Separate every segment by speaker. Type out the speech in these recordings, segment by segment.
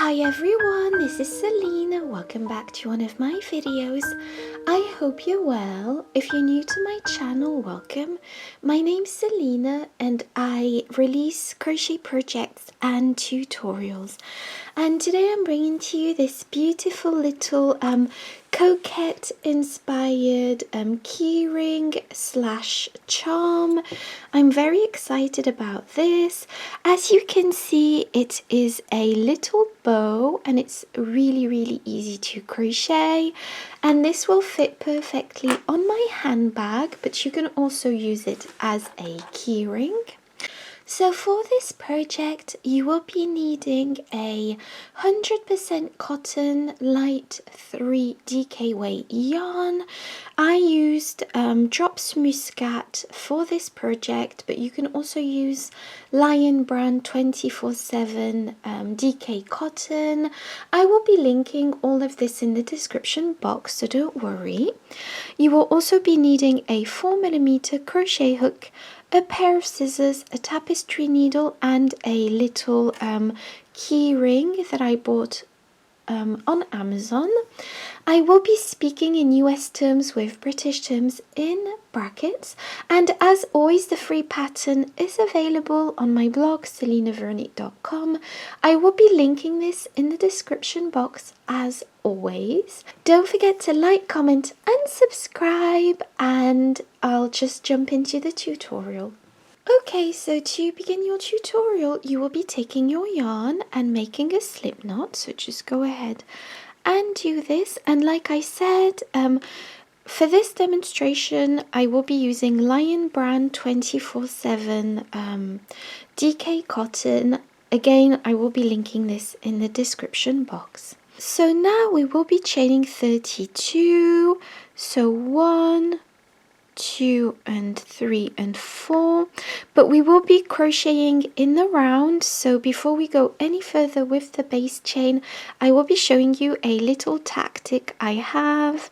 Speaker 1: Hi everyone, this is Selina. Welcome back to one of my videos. I hope you're well. If you're new to my channel, welcome. My name's Selina and I release crochet projects and tutorials. And today I'm bringing to you this beautiful little Coquette inspired keyring slash charm. I'm very excited about this. As you can see, it is a little bow and it's really easy to crochet, and this will fit perfectly on my handbag, but you can also use it as a keyring. So for this project, you will be needing a 100% cotton light 3 DK weight yarn. I used Drops Muscat for this project, but you can also use Lion Brand 24/7 DK cotton. I will be linking all of this in the description box, so don't worry. You will also be needing a 4mm crochet hook, a pair of scissors, a tapestry needle, and a little key ring that I bought on Amazon. I will be speaking in US terms with British terms in brackets, and as always the free pattern is available on my blog selinaveronique.com. I will be linking this in the description box as always. Don't forget to like, comment and subscribe, and I'll just jump into the tutorial. Okay, so to begin your tutorial, you will be taking your yarn and making a slip knot. So just go ahead and do this. And like I said, for this demonstration, I will be using Lion Brand 24/7 DK cotton. Again, I will be linking this in the description box. So now we will be chaining 32. So 1, 2 and 3 and 4, but we will be crocheting in the round. So before we go any further with the base chain, I will be showing you a little tactic I have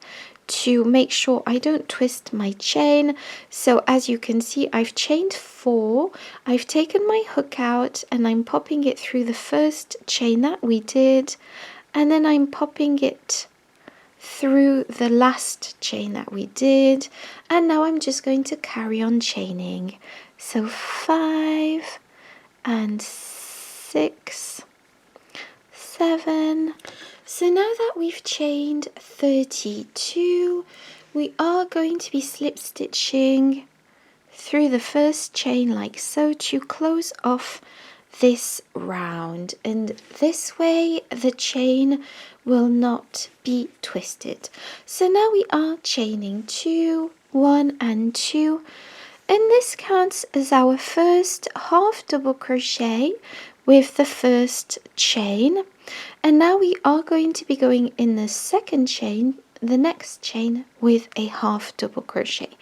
Speaker 1: to make sure I don't twist my chain. So as you can see, I've chained 4. I've taken my hook out and I'm popping it through the first chain that we did, and then I'm popping it through the last chain that we did, and now I'm just going to carry on chaining. So 5 and 6, 7. So now that we've chained 32, we are going to be slip stitching through the first chain like so to close off this round, and this way the chain will not be twisted. So now we are chaining 2, 1 and 2, and this counts as our first half double crochet with the first chain. And now we are going to be going in the second chain, the next chain, with a half double crochet.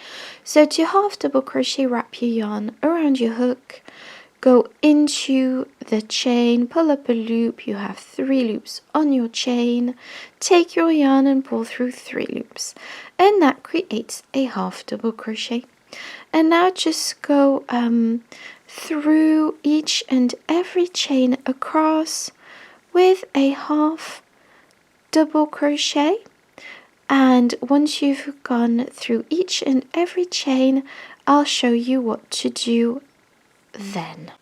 Speaker 1: So to half double crochet, wrap your yarn around your hook, go into the chain, pull up a loop. You have 3 loops on your chain. Take your yarn and pull through 3 loops, and that creates a half double crochet. And now just go through each and every chain across with a half double crochet. And once you've gone through each and every chain, I'll show you what to do then.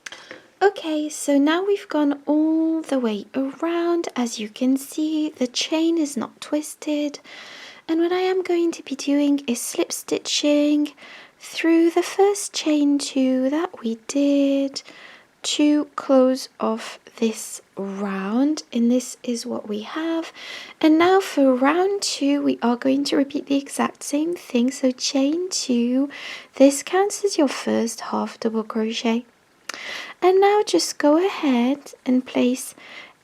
Speaker 1: Okay, so now we've gone all the way around. As you can see, the chain is not twisted, and what I am going to be doing is slip stitching through the first chain 2 that we did to close off this round, and this is what we have. And now for round 2, we are going to repeat the exact same thing. So chain 2, this counts as your first half double crochet. And now just go ahead and place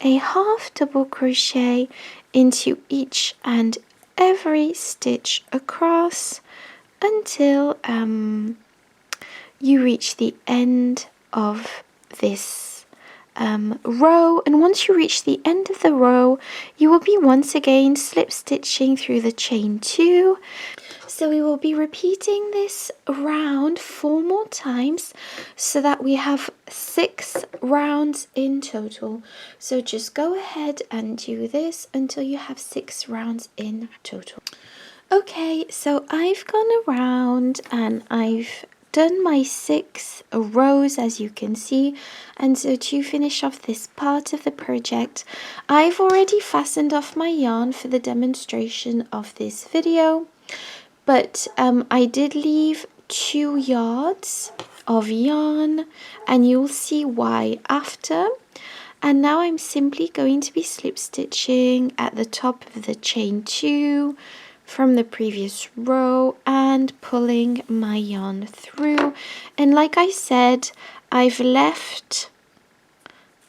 Speaker 1: a half double crochet into each and every stitch across until you reach the end of this row. And once you reach the end of the row, you will be once again slip stitching through the chain 2. So we will be repeating this round 4 more times so that we have 6 rounds in total. So just go ahead and do this until you have 6 rounds in total. Okay, so I've gone around and I've done my 6 rows, as you can see, and so to finish off this part of the project, I've already fastened off my yarn for the demonstration of this video, but I did leave 2 yards of yarn, and you'll see why after. And now I'm simply going to be slip stitching at the top of the chain 2 from the previous row and pulling my yarn through. And like I said, I've left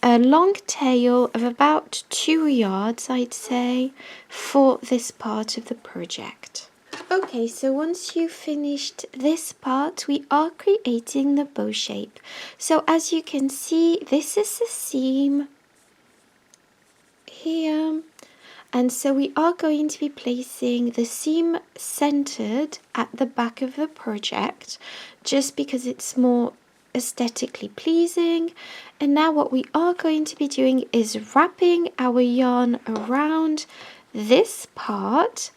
Speaker 1: a long tail of about 2 yards, I'd say, for this part of the project. Okay, so once you've finished this part, we are creating the bow shape. So as you can see, this is the seam here. And so we are going to be placing the seam centered at the back of the project, just because it's more aesthetically pleasing. And now what we are going to be doing is wrapping our yarn around this part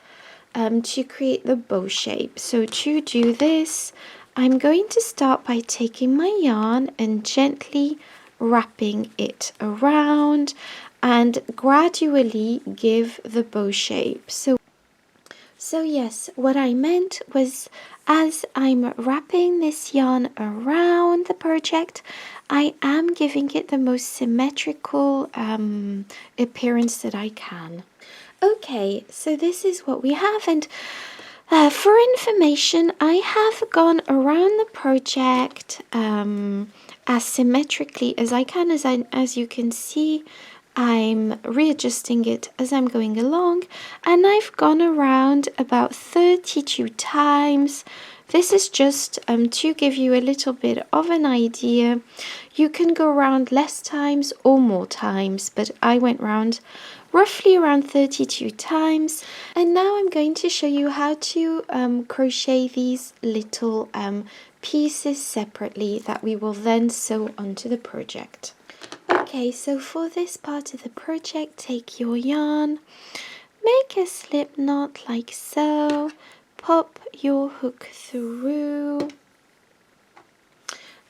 Speaker 1: to create the bow shape. So to do this, I'm going to start by taking my yarn and gently wrapping it around and gradually give the bow shape. So yes, what I meant was, as I'm wrapping this yarn around the project, I am giving it the most symmetrical appearance that I can. Okay, so this is what we have, and for information, I have gone around the project as symmetrically as I can. As you can see, I'm readjusting it as I'm going along, and I've gone around about 32 times. This is just to give you a little bit of an idea. You can go around less times or more times, but I went round roughly around 32 times. And now I'm going to show you how to crochet these little pieces separately that we will then sew onto the project. Okay, so for this part of the project, take your yarn, make a slip knot like so, pop your hook through,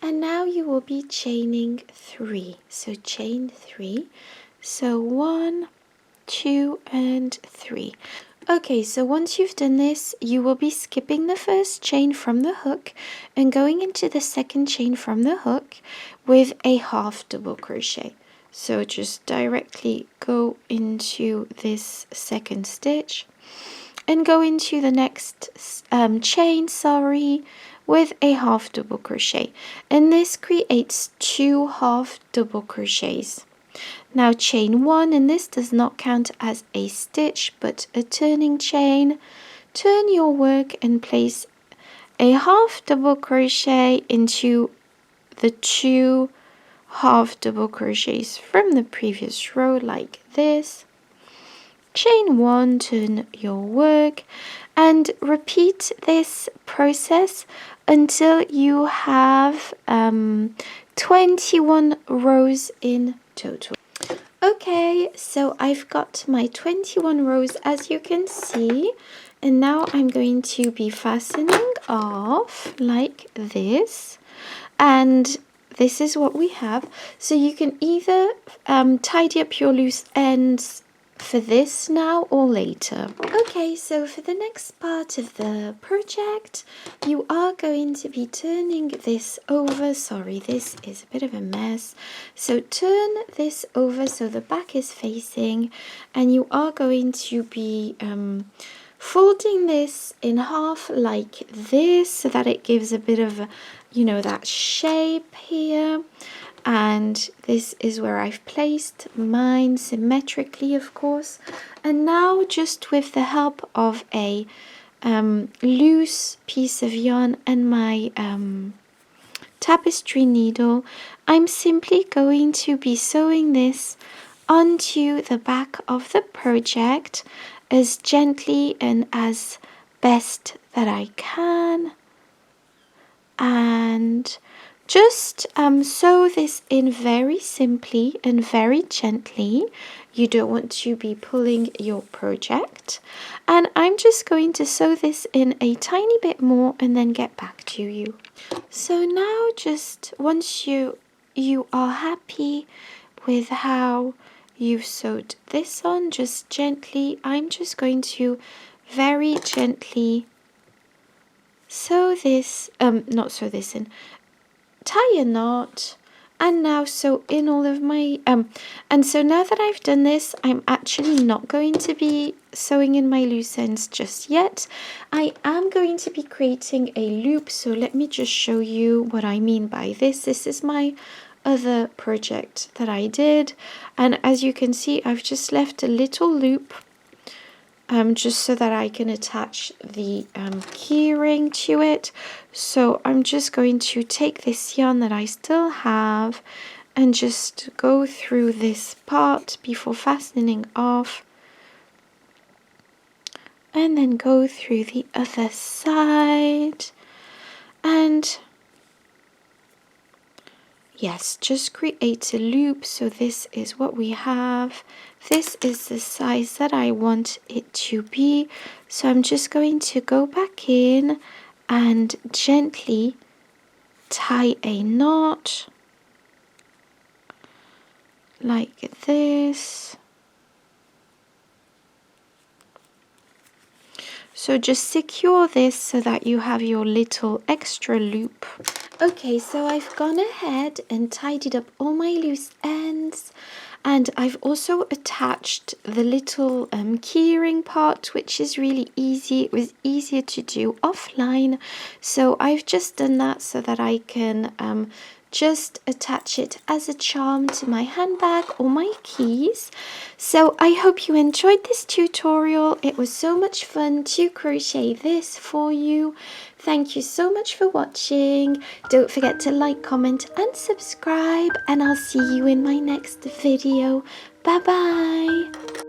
Speaker 1: and now you will be chaining 3. So chain 3, so 1, 2 and 3. Okay, so once you've done this, you will be skipping the first chain from the hook and going into the second chain from the hook with a half double crochet. So just directly go into this second stitch and go into the next chain, with a half double crochet, and this creates 2 half double crochets. Now chain 1, and this does not count as a stitch but a turning chain. Turn your work and place a half double crochet into the 2 half double crochets from the previous row like this. Chain 1, turn your work, and repeat this process until you have 21 rows in total. Okay, so I've got my 21 rows, as you can see, and now I'm going to be fastening off like this, and this is what we have. So you can either tidy up your loose ends for this now or later. Okay, so for the next part of the project, you are going to be turning this over. Sorry, this is a bit of a mess. So turn this over so the back is facing, and you are going to be folding this in half like this so that it gives a bit of, that shape here. And this is where I've placed mine symmetrically, of course. And now, just with the help of a loose piece of yarn and my tapestry needle, I'm simply going to be sewing this onto the back of the project as gently and as best that I can, and just sew this in very simply and very gently. You don't want to be pulling your project. And I'm just going to sew this in a tiny bit more and then get back to you. So now just once you are happy with how you've sewed this on, just gently, I'm just going to very gently sew this, not sew this in, tie a knot, and now sew in all of my and so now that I've done this, I'm actually not going to be sewing in my loose ends just yet. I am going to be creating a loop, so let me just show you what I mean by this. This is my other project that I did, and as you can see, I've just left a little loop just so that I can attach the keyring to it. So I'm just going to take this yarn that I still have and just go through this part before fastening off, and then go through the other side, and yes, just create a loop. So this is what we have. This is the size that I want it to be. So I'm just going to go back in and gently tie a knot like this. So just secure this so that you have your little extra loop. Okay, so I've gone ahead and tidied up all my loose ends, and I've also attached the little keyring part, which is really easy. It was easier to do offline, so I've just done that so that I can just attach it as a charm to my handbag or my keys. So I hope you enjoyed this tutorial. It was so much fun to crochet this for you. Thank you so much for watching. Don't forget to like, comment and subscribe, and I'll see you in my next video. Bye bye.